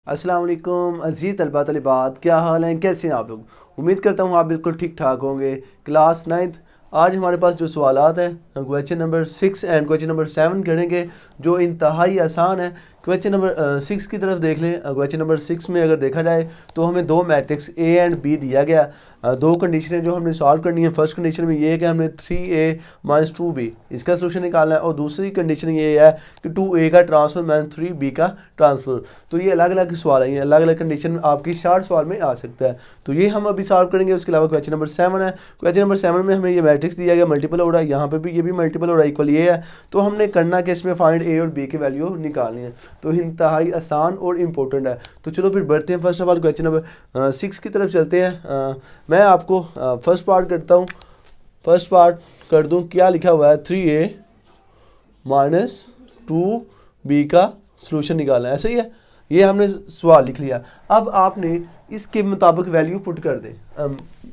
अस्सलाम वालेकुम अज़ीज़ तलबा तलिबात, क्या हाल हैं, कैसे हैं आप लोग। उम्मीद करता हूँ आप बिल्कुल ठीक ठाक होंगे। क्लास 9th आज हमारे पास जो सवालात हैं question number 6 and question number 7 करेंगे जो इंतहाई आसान है। क्वेश्चन नंबर 6 की तरफ देख लें। क्वेश्चन नंबर 6 में अगर देखा जाए तो हमें दो मैट्रिक्स ए एंड बी दिया गया। दो कंडीशनें जो हमने सॉल्व करनी है। फर्स्ट कंडीशन में ये है कि हमने 3a माइनस 2b इसका सोल्यूशन निकालना है, और दूसरी कंडीशन ये है कि 2a का ट्रांसफर माइनस 3b का ट्रांसफर। तो ये अलग अलग सवाल है, ये अलग अलग कंडीशन में आपकी शार्ट सवाल में आ सकता है। तो ये हम अभी सॉल्व करेंगे। उसके अलावा क्वेश्चन नंबर 7 है। क्वेश्चन नंबर 7 में हमें ये मैट्रिक्स दिया गया, मल्टीपल हो रहा है, यहाँ पे भी ये भी मल्टीपल हो रहा है, इक्वल ये है। तो हमने करना कि इसमें फाइंड ए और बी की वैल्यू निकालनी है। तो इंतहाई आसान और इम्पोर्टेंट है। तो चलो फिर बढ़ते हैं। First of all question number 6 की तरफ चलते हैं। मैं आपको फर्स्ट पार्ट करता हूँ, फर्स्ट पार्ट कर दूँ। क्या लिखा हुआ है, 3a माइनस 2b का सोल्यूशन निकालना है, ऐसे ही है। ये हमने सवाल लिख लिया। अब आपने इसके मुताबिक वैल्यू पुट कर दे।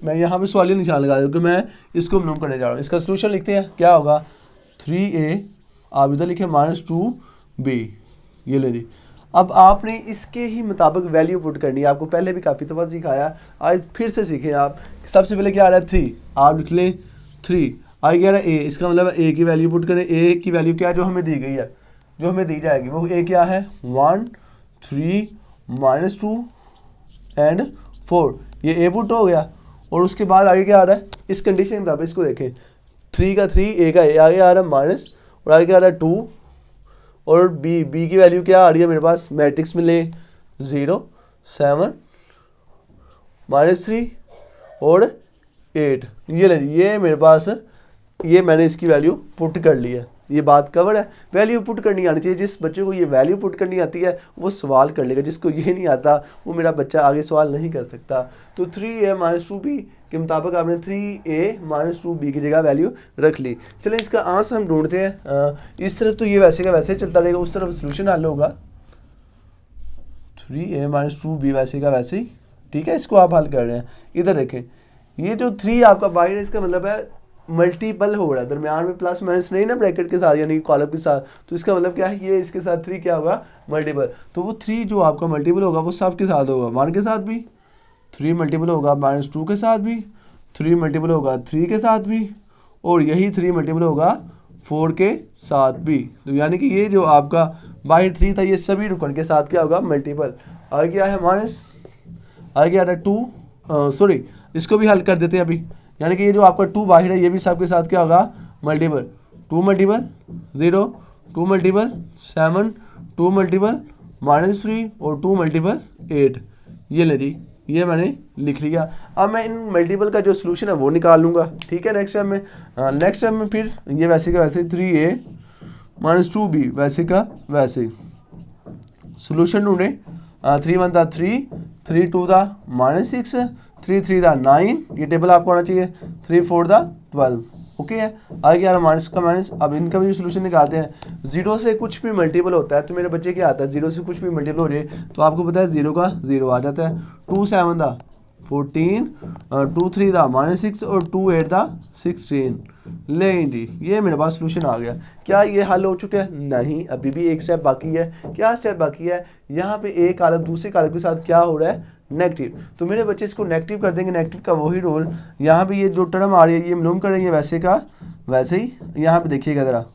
मैं यहाँ पे सवाल निशान लगा दूँ कि मैं इसको मालूम करने जा रहा हूँ। इसका सोल्यूशन लिखते हैं, क्या होगा 3a, आप इधर लिखे माइनस 2b, ये ले ली। अब आपने इसके ही मुताबिक वैल्यू पुट करनी है। आपको पहले भी काफ़ी दफ़ा सिखाया, आज फिर से सीखें आप। सबसे पहले क्या आ रहा है 3, आप लिख लें 3। आई कह रहा है ए, इसका मतलब है ए की वैल्यू पुट करें। ए की वैल्यू क्या है जो हमें दी गई है, जो हमें दी जाएगी, वो ए क्या है 1 3 माइनस 2 एंड 4। ये ए पुट हो गया। और उसके बाद आगे क्या आ रहा है, इस कंडीशन के मुताबिक इसको देखें, 3 का 3, ए का ए, आगे आ रहा है माइनस, और आगे क्या आ रहा है 2, और बी की वैल्यू क्या आ रही है मेरे पास, मैट्रिक्स में ले 0 7 माइनस 3 और 8। ये मेरे पास, ये मैंने इसकी वैल्यू पुट कर ली है। ये बात कवर है। वैल्यू पुट करनी आनी चाहिए। जिस बच्चे को ये वैल्यू पुट करनी आती है वो सवाल कर लेगा, जिसको ये नहीं आता वो मेरा बच्चा आगे सवाल नहीं कर सकता। तो 3a माइनस 2b के मुताबिक आपने 3a माइनस 2b की जगह वैल्यू रख ली। चलें इसका आंसर हम ढूंढते हैं। इस तरफ तो ये वैसे का वैसे चलता रहेगा, उस तरफ सोल्यूशन हल होगा। 3a माइनस 2b वैसे का वैसे ही, ठीक है। इसको आप हल कर रहे हैं। इधर देखें, ये जो 3 आपका बाहर है, इसका मतलब है मल्टीपल हो रहा है, दरमियान में प्लस माइनस नहीं ना ब्रैकेट के साथ, यानी कॉलम के साथ। तो इसका मतलब क्या है, ये इसके साथ 3 क्या होगा मल्टीपल। तो वो 3 जो आपका मल्टीपल होगा वो सब के साथ होगा। 1 के साथ भी 3 मल्टीपल होगा, माइनस 2 के साथ भी 3 मल्टीपल होगा, 3 के साथ भी, और यही 3 मल्टीपल होगा 4 के साथ भी। तो यानी कि ये जो आपका बाहर 3 था, ये सभी रुकन के साथ क्या होगा मल्टीपल। आगे क्या है माइनस, आगे आ रहा है 2, सॉरी इसको भी हल कर देते हैं अभी। यानी कि ये जो आपका 2 बाहर है, ये भी सबके साथ क्या होगा multiple. 2 multiple 0, 2 multiple 7, 2 multiple minus 3 और 2 मल्टीपल 8। ये ले जी, ये मैंने लिख लिया। अब मैं इन मल्टीपल का जो सोल्यूशन है वो निकाल लूँगा, ठीक है। नेक्स्ट टाइम में नेक्स्ट टाइम में फिर ये वैसे का वैसे 3a माइनस 2b वैसे का वैसे सोल्यूशन ढूंढे। 3 1 था 3, 3 2 था माइनस 6, 3 3 था 9, ये टेबल आपको आना चाहिए। 3 4 था 12, ओके है। आगे आ रहा माइनस का माइनस। अब इनका भी सोल्यूशन निकालते हैं। 0 से कुछ भी मल्टीपल होता है, तो मेरे बच्चे क्या आता है, 0 से कुछ भी मल्टीपल हो जाए तो आपको पता है 0 का 0 आ जाता है। 2 7 था 14, 2 3 था माइनस 6 और 2 8 था 16। ले जी, ये मेरे पास सोल्यूशन आ गया। क्या ये हल हो चुका है? नहीं, अभी भी एक स्टेप बाकी है। क्या स्टेप बाकी है? यहाँ पे एक कॉलम दूसरे कॉलम के साथ क्या हो रहा है नेगेटिव। तो मेरे बच्चे इसको नेगेटिव कर देंगे। नेगेटिव का वही रोल यहाँ पे, ये जो टर्म आ रही है ये मालूम करेंगे वैसे का वैसे ही। यहाँ पे देखिएगा ज़रा,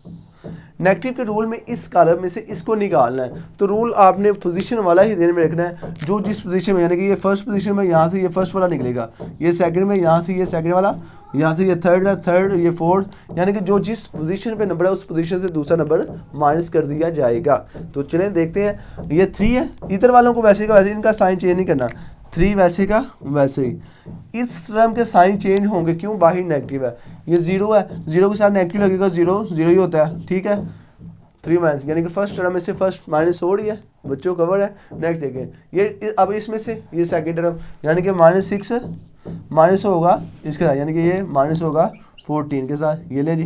नेगेटिव के रूल में इस कॉलम में से इसको निकालना है। तो रूल आपने पोजीशन वाला ही ध्यान में रखना है, जो जिस पोजीशन में, यानी कि ये फर्स्ट पोजीशन में यहाँ से ये फर्स्ट वाला निकलेगा, ये सेकंड में यहाँ से ये सेकंड वाला, यहाँ से ये थर्ड है थर्ड, ये फोर्थ, यानी कि जो जिस पोजीशन पे नंबर है उस पोजीशन से दूसरा नंबर माइनस कर दिया जाएगा। तो चलें देखते हैं। ये 3 है, इधर वालों को वैसे का वैसे, इनका साइन चेंज नहीं करना। 3 वैसे का वैसे ही। इस टर्म के साइन चेंज होंगे, क्यों, बाहर नेगेटिव है। ये 0 है, 0 के साथ नेगेटिव लगेगा, 0 0 ही होता है, ठीक है। 3 माइनस, यानी कि फर्स्ट टर्म में से फर्स्ट माइनस हो रही है, बच्चों कवर है। नेक्स्ट देखें, ये अब इसमें से ये सेकंड टर्म, यानी कि माइनस 6 माइनस होगा इसके साथ, यानी कि ये माइनस होगा 14 के साथ। ये ले जी,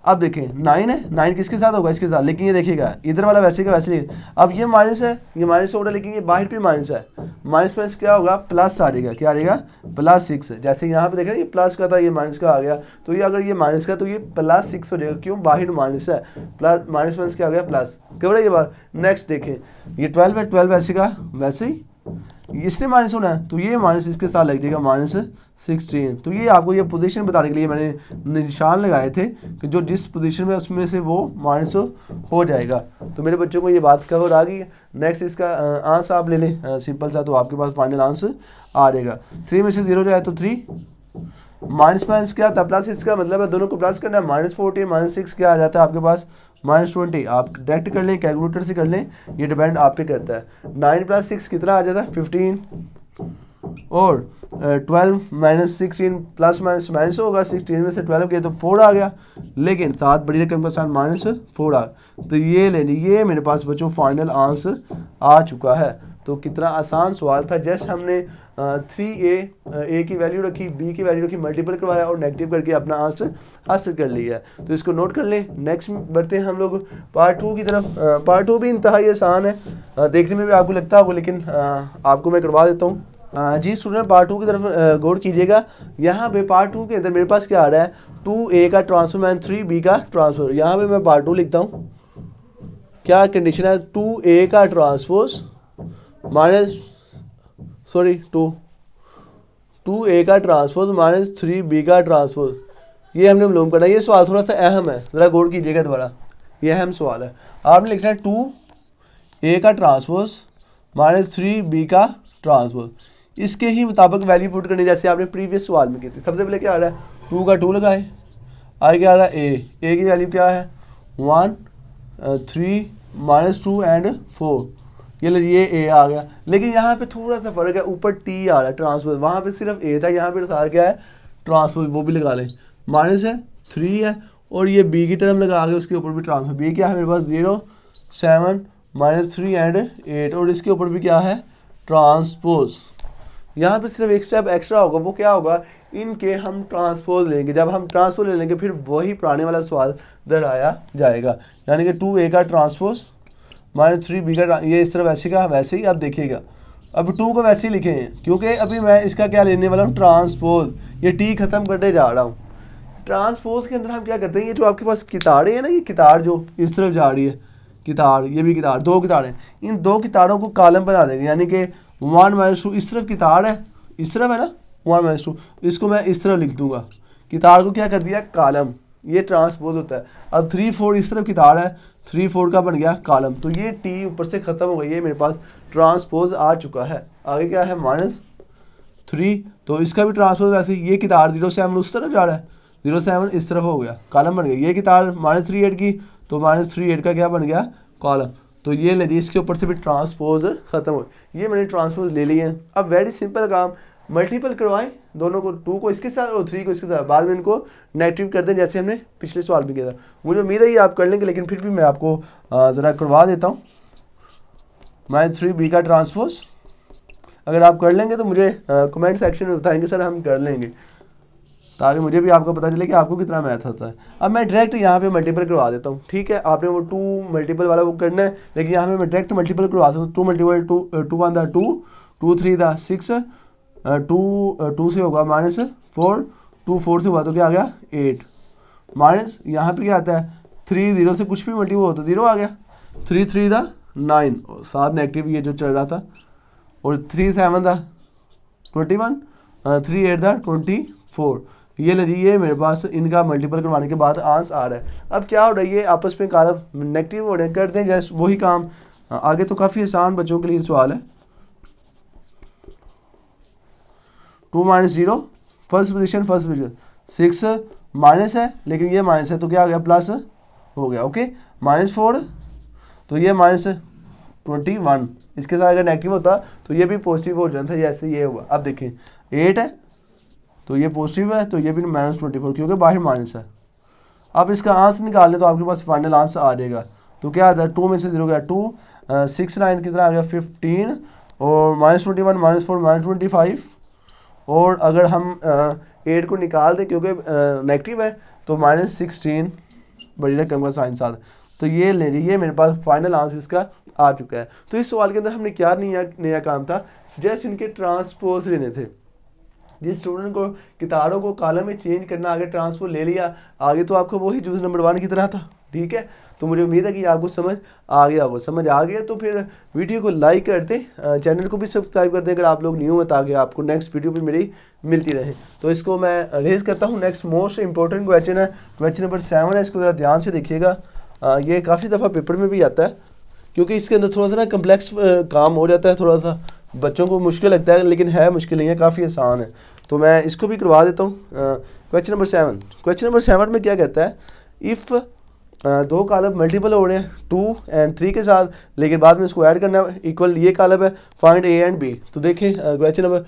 अब देखें 9 है, 9 किसके साथ होगा, इसके साथ, लेकिन ये देखिएगा इधर वाला वैसे का वैसे ही। अब ये माइनस है, ये माइनस हो रहा है, लेकिन ये बाहर भी माइनस है, माइनस प्लस क्या होगा, प्लस आ जाएगा, क्या आ जाएगा, +6। जैसे यहाँ पे देखें ये प्लस का था, ये माइनस का आ गया, तो ये अगर ये माइनस का तो ये +6 हो जाएगा, क्यों, बाहर माइनस है, प्लस माइनस प्लस क्या हो गया, प्लस। कब ये बात। नेक्स्ट देखें ये 12 है, 12 वैसे का वैसे ही, इसने माइनस होना है तो ये माइनस इसके साथ लग जाएगा -16। तो ये आपको ये पोजीशन बताने के लिए मैंने निशान लगाए थे कि जो जिस पोजीशन में उसमें से वो माइनस हो जाएगा। तो मेरे बच्चों को ये बात कवर आ गई है। नेक्स्ट इसका आंसर आप ले लें सिंपल सा, तो आपके पास फाइनल आंसर आ जाएगा। 3 में से 0 जाए तो 3, माइनस माइनस क्या था, प्लस, इसका मतलब है दोनों को प्लस करना है, -14 -6 क्या आ जाता है आपके पास, -20। आप डायरेक्ट कर लें, कैलकुलेटर से कर लें, ये डिपेंड आप पे करता है। 9 + 6 कितना आ जाता है, 15, और 12 - 16 प्लस माइनस माइनस होगा, 16 में से 12 किया तो 4 आ गया, लेकिन साथ बड़ी रकम के साथ -4 आ, तो ये ले लीजिए, ये मेरे पास बच्चों फाइनल आंसर आ चुका है। तो कितना आसान सवाल था, जस्ट हमने 3a की वैल्यू रखी, b की वैल्यू रखी, मल्टीपल करवाया और नेगेटिव करके अपना आंसर हासिल कर लिया है। तो इसको नोट कर लें। नेक्स्ट बढ़ते हैं हम लोग पार्ट 2 की तरफ। पार्ट 2 भी इंतहाई आसान है, देखने में भी आपको लगता होगा, लेकिन आपको मैं करवा देता हूँ। जी स्टूडेंट, पार्ट 2 की तरफ गौर कीजिएगा। यहाँ पे पार्ट 2 के अंदर मेरे पास क्या आ रहा है, 2a का ट्रांसफॉर्म एंड 3b का ट्रांसफर। यहाँ पे मैं पार्ट 2 लिखता हूँ, क्या कंडीशन है, 2a का ट्रांसपोज -2a का ट्रांसपोज -3b का ट्रांसपोज, ये हमने मालूम करना है। ये सवाल थोड़ा सा अहम है, ज़रा गौर कीजिएगा दोबारा, ये अहम सवाल है। आपने लिखना है 2a का ट्रांसपोज -3b का ट्रांसपोज, इसके ही मुताबिक वैल्यू पुट करनी, जैसे आपने प्रीवियस सवाल में की थी। सबसे पहले क्या आ रहा है, 2 का 2 लगाए, आगे क्या आ रहा है, a की वैल्यू क्या है, 1 3 -2 एंड 4, ये a आ गया। लेकिन यहाँ पे थोड़ा सा फर्क है, ऊपर t आ रहा है ट्रांसपोज, वहाँ पे सिर्फ a था, यहाँ पे सारा क्या है ट्रांसपोज, वो भी लगा लें, माइनस है 3 है, और ये b की टर्म लगा के उसके ऊपर भी ट्रांसपोज, b क्या है मेरे पास 0 7 -3 एंड 8, और इसके ऊपर भी क्या है ट्रांसपोज। यहाँ पे सिर्फ एक स्टेप एक्स्ट्रा होगा, वो क्या होगा, इनके हम ट्रांसपोज लेंगे। जब हम ट्रांसपोज ले लेंगे फिर वही पुराने वाला सवाल दोहराया जाएगा, यानी कि 2a का ट्रांसपोज -3b का, ये इस तरह वैसे का वैसे ही। अब देखिएगा, अब 2 को वैसे ही लिखें, क्योंकि अभी मैं इसका क्या लेने वाला हूँ, ट्रांसपोज, ये t ख़त्म करने जा रहा हूँ। ट्रांसपोज के अंदर हम क्या करते हैं, ये जो आपके पास कितारें हैं ना, ये कितार जो इस तरफ जा रही है, कितार, ये भी कितार, 2 कितारें, इन 2 कितारों को कॉलम बना देंगे, यानी कि 1 - 2 इस तरफ कितार है, इस तरफ है ना 1 - 2, इसको मैं इस तरफ लिख दूंगा, कितार को क्या कर दिया कॉलम, ये ट्रांसपोज होता है। अब 3 4 इस तरफ कितार है, 3 4 का बन गया कॉलम, तो ये t ऊपर से ख़त्म हो गई, ये मेरे पास ट्रांसपोज आ चुका है। आगे क्या है -3, तो इसका भी ट्रांसपोज ऐसे, ये कितार 0 7 उस तरफ जा रहा है, 0 7 इस तरफ हो गया, कॉलम बन गया। ये कितार -3 8 की, तो -3 8 का क्या बन गया कॉलम, तो ये ले ली, इसके ऊपर से भी ट्रांसपोज ख़त्म हो, ये मैंने ट्रांसपोज ले लिए हैं। अब वेरी सिंपल काम, मल्टीपल करवाएं दोनों को, 2 को इसके साथ और 3 को इसके साथ, बाद में इनको नेगेटिव कर दें, जैसे हमने पिछले सवाल में किया था। मुझे उम्मीद है ये आप कर लेंगे, लेकिन फिर भी मैं आपको ज़रा करवा देता हूँ। -3b का ट्रांसपोज अगर आप कर लेंगे तो मुझे कमेंट सेक्शन में बताएंगे, सर हम कर लेंगे, ताकि मुझे भी आपको पता चले कि आपको कितना मैथ आता है। अब मैं डायरेक्ट यहाँ पे मल्टीपल करवा देता हूँ, ठीक है, आपने वो 2 मल्टीपल वाला वो करना है, लेकिन यहाँ पे मैं डायरेक्ट मल्टीपल करवा देता हूँ। 2 × 2 1 दा 2, 2 3 दा 6, 2 से होगा -4, 2 4 से हुआ तो क्या आ गया 8, माइनस यहाँ पे क्या आता है 3 0 से कुछ भी मल्टीपल हो तो 0 आ गया, 3 3 दा 9, साथ नेगेटिव ये जो चल रहा था, और 3 7 दा 21, 3 8 दा 24, ये लीजिए मेरे पास इनका मल्टीपल करवाने के बाद आंसर आ रहा है। अब क्या हो रहा है, ये आपस में कॉलम नेगेटिव हो रहे हैं, करते हैं जस्ट वही काम आगे। तो काफ़ी आसान बच्चों के लिए सवाल है। 2 - 0 फर्स्ट पोजीशन 6 माइनस है, लेकिन ये माइनस है तो क्या आ गया प्लस हो गया, ओके। -4 तो ये -21, इसके साथ अगर नेगेटिव होता तो ये भी पॉजिटिव हो जाता, जैसे ये हुआ। अब देखें 8 है तो ये पॉजिटिव है, तो ये भी -24, क्योंकि बाहर माइनस है। अब इसका आंसर निकाल लें तो आपके पास फाइनल आंसर आ जाएगा। तो क्या आता है, 2 में से 0 गया 2, 6 9 कितना आ गया 15, और -21 -4 -25, और अगर हम 8 को निकाल दें क्योंकि नेगेटिव है तो -16 बड़ी रकम का साइन साथ। तो ये ले लीजिए, मेरे पास फाइनल आंसर इसका आ चुका है। तो इस सवाल के अंदर हमने क्या नया काम था, जस्ट इनके ट्रांसपोज लेने थे। जिस स्टूडेंट को कितारों को कॉलम में चेंज करना, आगे ट्रांसपोज ले लिया, आगे तो आपका वही जूस नंबर 1 की तरह था। ठीक है, तो मुझे उम्मीद है कि आपको समझ आ गया तो फिर वीडियो को लाइक कर दें, चैनल को भी सब्सक्राइब कर दें अगर आप लोग न्यू हो, ताकि आपको नेक्स्ट वीडियो भी मेरी मिलती रहे। तो इसको मैं रेज करता हूँ। नेक्स्ट मोस्ट इंपॉर्टेंट क्वेश्चन है, क्वेश्चन नंबर 7 है। इसको ज़रा ध्यान से देखिएगा, ये काफ़ी दफ़ा पेपर में भी आता है, क्योंकि इसके अंदर थोड़ा सा ना कम्प्लेक्स काम हो जाता है, थोड़ा सा बच्चों को मुश्किल लगता है, लेकिन है मुश्किल नहीं है, काफ़ी आसान है। तो मैं इसको भी करवा देता हूँ। क्वेश्चन नंबर 7, क्वेश्चन नंबर 7 में क्या कहता है, इफ़ दो कॉलम मल्टीपल हो रहे हैं 2 और 3 के साथ, लेकिन बाद में इसको ऐड करना है, इक्वल ये कॉलम है, फाइंड ए एंड बी। तो देखें क्वेश्चन नंबर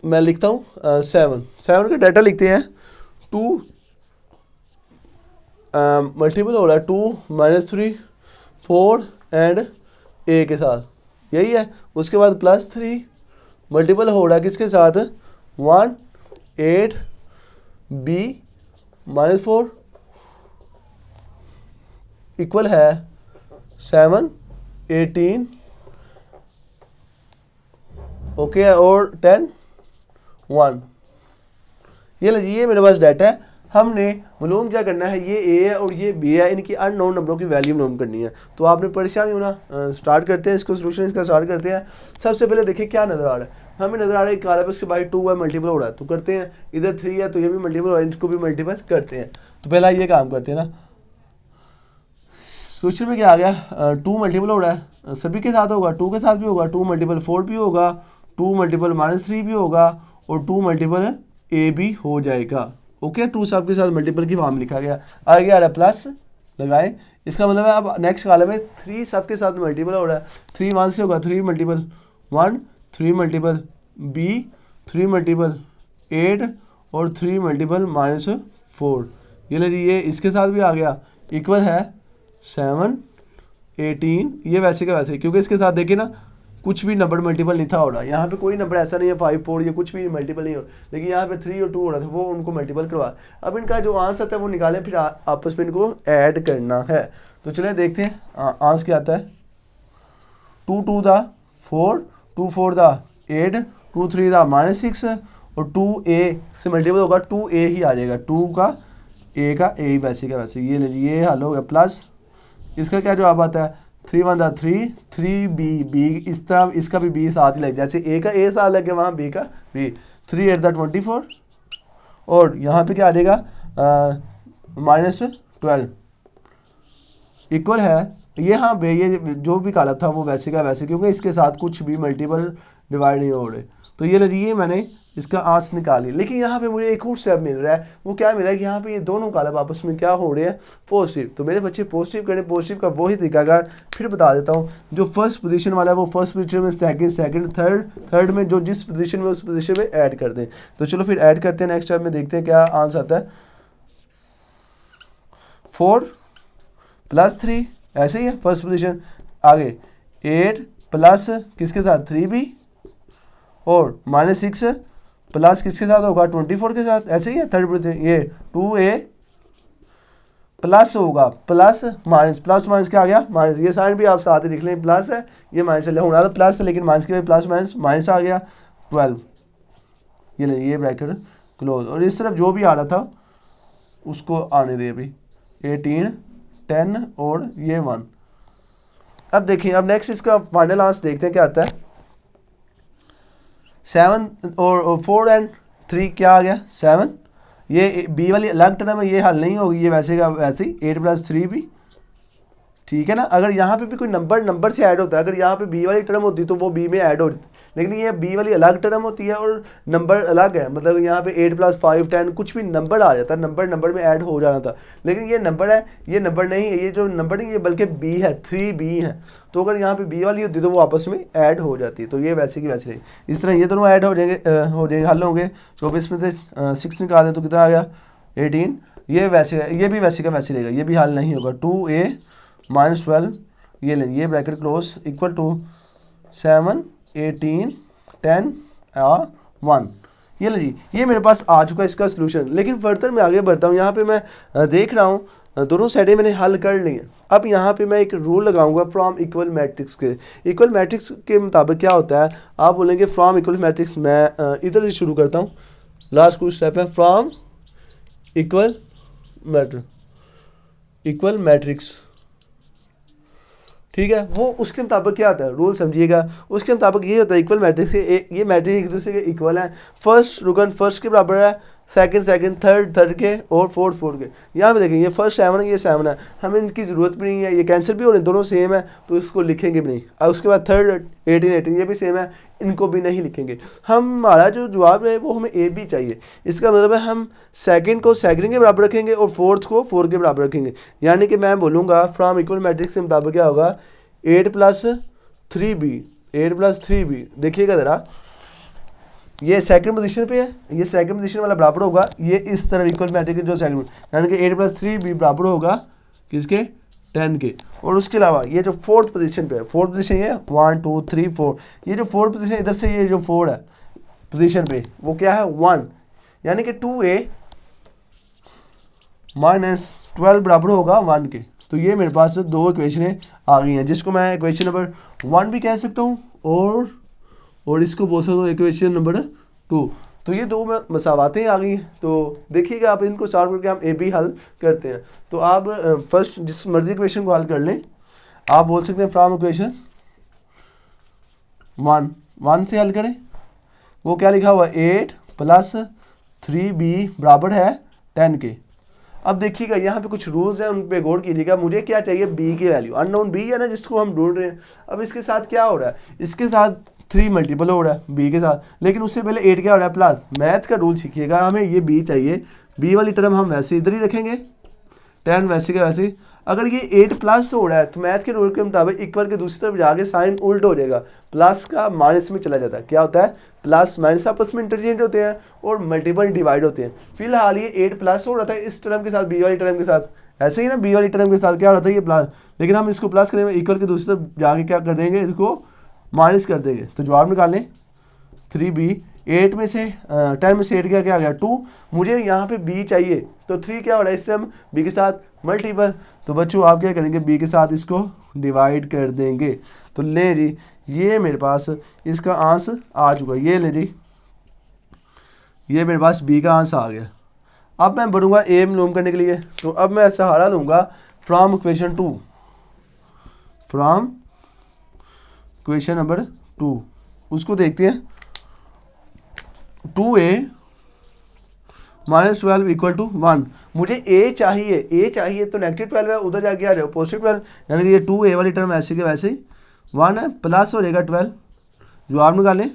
मैं लिखता हूँ 7 का डाटा लिखते हैं। 2 मल्टीपल हो रहा है 2 -3 4 एंड ए के साथ, यही है। उसके बाद +3 मल्टीपल हो रहा है किसके साथ, 1 8 बी -4 इक्वल है 7 18 ओके, और 10 1। ये लीजिए मेरे पास डाटा है। हमने मालूम क्या करना है, ये ए है और ये बी है, इनकी अननोन नंबरों की वैल्यू मालूम करनी है। तो आपने परेशान होना, स्टार्ट करते हैं इसको, सोल्यूशन इसका स्टार्ट करते हैं। सबसे पहले देखिए क्या नज़र आ रहा है, हमें नज़र आ रहा है कॉलम है उसके बाद 2 है, मल्टीपल हो रहा है, तो करते हैं। इधर 3 है तो ये भी मल्टीपल हो रहा है, इसको भी मल्टीपल करते हैं। तो पहला ये काम करते हैं ना, सोल्यूशन में क्या आ गया, 2 मल्टीपल हो रहा है, सभी के साथ होगा, 2 के साथ भी होगा, 2 मल्टीपल 4 भी होगा, 2 मल्टीपल -3 भी होगा, और 2 मल्टीपल ए भी हो जाएगा। ओके, 2 सब के साथ मल्टीपल की फॉर्म लिखा गया। आगे आ रहा है प्लस लगाएं, इसका मतलब है अब नेक्स्ट कॉलम में 3 सब के साथ मल्टीपल हो रहा है, 3 1 से होगा, 3 मल्टीपल 1, 3 मल्टीपल बी, 3 मल्टीपल 8 और 3 मल्टीपल -4। ये लीजिए इसके साथ भी आ गया, इक्वल है 7 18। ये वैसे का वैसे, क्योंकि इसके साथ देखिए ना कुछ भी नंबर मल्टीपल नहीं था हो रहा, यहाँ पे कोई नंबर ऐसा नहीं है 5 4 ये कुछ भी मल्टीपल नहीं हो, लेकिन यहाँ पे 3 और 2 हो रहा था, वो उनको मल्टीपल करवा। अब इनका जो आंसर था वो निकालें, फिर आपस में इनको ऐड करना है। तो चलिए देखते हैं आंसर क्या आता है। 2 2 दा 4, 2 4 दा 8, 2 3 दा -6 और 2a से मल्टीपल होगा 2a ही आ जाएगा, 2 का a का a ही वैसे का वैसे। ये लीजिए ये हल हो गया। प्लस इसका क्या जवाब आता है, 3 1 दा 3, 3 b इस तरह इसका भी b साथ ही लग, जैसे a का a साथ लग गया वहाँ b का b। 3 8 दा 24 और यहाँ पे क्या आ जाएगा -12 इक्वल है ये। हाँ बे ये जो भी कॉलम था वो वैसे का वैसे, क्योंकि इसके साथ कुछ भी मल्टीपल डिवाइड नहीं हो रहे। तो ये लीजिए मैंने इसका आंसर निकाली। लेकिन यहाँ पे मुझे एक और स्टेप मिल रहा है, वो क्या मिल रहा है कि यहाँ पे ये दोनों कॉलम आपस में क्या हो रहे हैं, पॉजिटिव। तो मेरे बच्चे पॉजिटिव करें, पॉजिटिव का वही तरीकाकार फिर बता देता हूँ। जो फर्स्ट पोजीशन वाला है वो फर्स्ट पोजीशन में, सेकंड थर्ड में, जो जिस पोजीशन में उस पोजीशन में ऐड कर दें। तो चलो फिर ऐड करते हैं, नेक्स्ट स्टेप में देखते हैं क्या आंसर आता है। 4 + 3 ऐसे ही है फर्स्ट पोजीशन, आगे 8 प्लस किसके साथ 3b और -6 प्लस किसके साथ होगा 24 के साथ, ऐसे ही है थर्ड पोजीशन। ये 2a प्लस होगा प्लस माइनस क्या आ गया माइनस, ये साइन भी आप साथ ही लिख लें, प्लस है ये माइनस है, होना तो प्लस है लेकिन माइनस के प्लस माइनस आ गया 12। ये ब्रैकेट क्लोज, और इस तरफ जो भी आ रहा था उसको आने दे अभी 18 10 और ये 1। अब देखिए, अब नेक्स्ट इसका फाइनल आंसर देखते हैं क्या आता है। 7 और 4 और 3 क्या आ गया 7। ये बी वाली अलग टर्म है, ये हल नहीं होगी, ये वैसे का वैसे ही 8 + 3 भी ठीक है ना। अगर यहाँ पे भी कोई नंबर से ऐड होता है, अगर यहाँ पे बी वाली टर्म होती तो वो बी में ऐड होती, लेकिन ये बी वाली अलग टर्म होती है और नंबर अलग है। मतलब यहाँ पे 8 + 5 10 कुछ भी नंबर आ जाता है, नंबर में ऐड हो जाना था, लेकिन ये नंबर है, ये नंबर नहीं है, ये जो नंबर नहीं ये बल्कि बी है, 3b है। तो अगर यहाँ पे बी वाली होती तो वो आपस में ऐड हो जाती, तो ये वैसे की वैसे रही। इस तरह ये दोनों ऐड हो जाएंगे हल होंगे। 24 में से 6 निकाल दें तो कितना आ गया 18। ये भी वैसे का वैसे रहेगा, ये भी हल नहीं होगा। 2a - 12 ये लें, ये ब्रैकेट क्लोज इक्वल टू 7 18 10 1। ये लो जी, ये मेरे पास आ चुका है इसका सोल्यूशन। लेकिन फर्दर मैं आगे बढ़ता हूँ, यहाँ पे मैं देख रहा हूँ दोनों साइडें मैंने हल कर ली हैं। अब यहाँ पे मैं एक रूल लगाऊंगा फ्रॉम इक्वल मैट्रिक्स के। इक्वल मैट्रिक्स के मुताबिक क्या होता है, आप बोलेंगे फ्रॉम इक्वल मैट्रिक्स, मैं इधर से शुरू करता हूँ, लास्ट कुछ स्टेप है फ्रॉम इक्वल मैट्रिक्स, ठीक है। वो उसके मुताबिक क्या होता है, रूल समझिएगा, उसके मुताबिक ये होता है इक्वल मैट्रिक्स के, ये मैट्रिक्स एक दूसरे के इक्वल है। फर्स्ट रुकन फर्स्ट के बराबर है, सेकंड थर्ड के, और फोर्थ के। यहाँ पे देखेंगे, ये फर्स्ट 7 है, ये 7 है, हमें इनकी ज़रूरत भी नहीं है, ये कैंसिल भी हो रहे हैं, दोनों सेम है तो इसको लिखेंगे भी नहीं। और उसके बाद थर्ड 18 ये भी सेम है, इनको भी नहीं लिखेंगे। हमारा जो जवाब है वो हमें ए बी चाहिए। इसका मतलब है हम सेकंड को सेकंड के बराबर रखेंगे और फोर्थ को 4 के बराबर रखेंगे। यानी कि मैं बोलूँगा फ्रॉम इक्वल मैट्रिक्स के मुताबिक क्या होगा, 8 + 3b। देखिएगा ज़रा, ये सेकंड पोजीशन पे है, ये सेकंड पोजीशन वाला बराबर होगा ये इस तरफ इक्वल मैट्रिक्स जो सेकंड, यानी कि 8 + 3b बराबर होगा किसके, 10 के। और उसके अलावा ये जो फोर्थ पोजीशन पे है, फोर्थ पोजीशन ये 1 2 3 4, ये जो फोर्थ पोजीशन इधर से ये जो 4 है पोजीशन पे, वो क्या है 1, यानी कि 2a - 12 बराबर होगा 1 के। तो ये मेरे पास 2 इक्वेशनें आ गई हैं, जिसको मैं इक्वेशन नंबर 1 भी कह सकता हूँ और इसको बोल सकता हूँ इक्वेशन नंबर 2। तो ये 2 मसावातें आ गई हैं। तो देखिएगा आप इनको सॉल्व करके हम ए बी हल करते हैं। तो आप फर्स्ट जिस मर्जी इक्वेशन को हल कर लें, आप बोल सकते हैं फ्रॉम इक्वेशन 1 से हल करें। वो क्या लिखा हुआ है, 8 + 3b बराबर है 10 के। अब देखिएगा यहाँ पे कुछ रूल्स हैं, उन पे गौर कीजिएगा। मुझे क्या चाहिए, b की वैल्यू, अननोन b है ना जिसको हम ढूंढ रहे हैं। अब इसके साथ क्या हो रहा है, इसके साथ 3 मल्टीपल हो रहा है b के साथ, लेकिन उससे पहले 8 क्या हो रहा है, प्लस। मैथ का रूल सीखिएगा, हमें ये b चाहिए, b वाली टर्म हम वैसे इधर ही रखेंगे, 10 वैसे का वैसे। अगर ये 8+ हो रहा है तो मैथ के रूल के मुताबिक इक्वल के दूसरी तरफ जाके साइन उल्ट हो जाएगा, प्लस का माइनस में चला जाता है। क्या होता है, प्लस माइनस आपस में इंटरचेंज होते हैं और मल्टीपल डिवाइड होते हैं। फिलहाल ये 8+ हो रहा था इस टर्म के साथ, बी वाली टर्म के साथ, ऐसे ही ना बी वाली टर्म के साथ क्या हो रहा था, ये प्लस, लेकिन हम इसको प्लस करेंगे, इक्वल के दूसरी तरफ जाके क्या कर देंगे, इसको माइनस कर देंगे। तो जवाब निकालें 3b, 8 में से 10 में से 8 क्या आ गया 2। मुझे यहाँ पे b चाहिए, तो 3 क्या हो रहा है इस टाइम b के साथ मल्टीपल। तो बच्चों आप क्या करेंगे, b के साथ इसको डिवाइड कर देंगे। तो ले जी, ये मेरे पास इसका आंसर आ चुका, ये ले जी, ये मेरे पास b का आंसर आ गया। अब मैं बढ़ूँगा a मालूम करने के लिए। तो अब मैं सहारा लूँगा from equation 2, from equation number 2, उसको देखते हैं। 2a - 12 = 1। मुझे a चाहिए तो -12 है, उधर जाके आ जाओ +12, यानी कि ये 2a वाली टर्म ऐसे के वैसे ही 1 है, प्लस हो जाएगा 12। जवाब निकालें,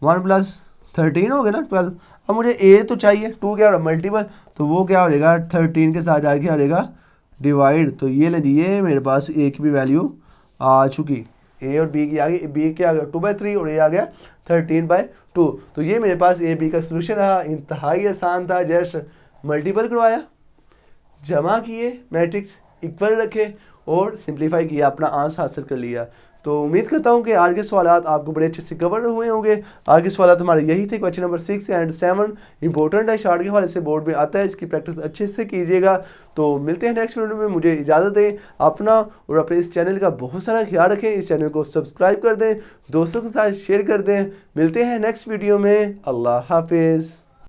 1 + 13 हो गया ना 12। अब मुझे a तो चाहिए, 2 क्या हो रहा है मल्टीपल, तो वो क्या हो जाएगा 13 के साथ जाके आ जाएगा डिवाइड। तो ये ले लीजिए मेरे पास a की भी वैल्यू आ चुकी, a और b की आ गई, b क्या आ गया 2/3 और a आ गया 13/2। तो ये मेरे पास ए बी का सोल्यूशन रहा, इंतहाई आसान था। जस्ट मल्टीपल करवाया, जमा किए, मैट्रिक्स इक्वल रखे और सिंप्लीफाई किया, अपना आंसर हासिल कर लिया। तो उम्मीद करता हूँ कि आज के सवालात आपको बड़े अच्छे से कवर हुए होंगे। आज के सवालात हमारे यही थे, क्वेश्चन नंबर 6 एंड 7 इंपॉर्टेंट है, शार्ट के हवाले से बोर्ड में आता है, इसकी प्रैक्टिस अच्छे से कीजिएगा। तो मिलते हैं नेक्स्ट वीडियो में, मुझे इजाज़त दें, अपना और अपने इस चैनल का बहुत सारा ख्याल रखें, इस चैनल को सब्सक्राइब कर दें, दोस्तों के साथ शेयर कर दें। मिलते हैं नेक्स्ट वीडियो में, अल्लाह हाफिज़।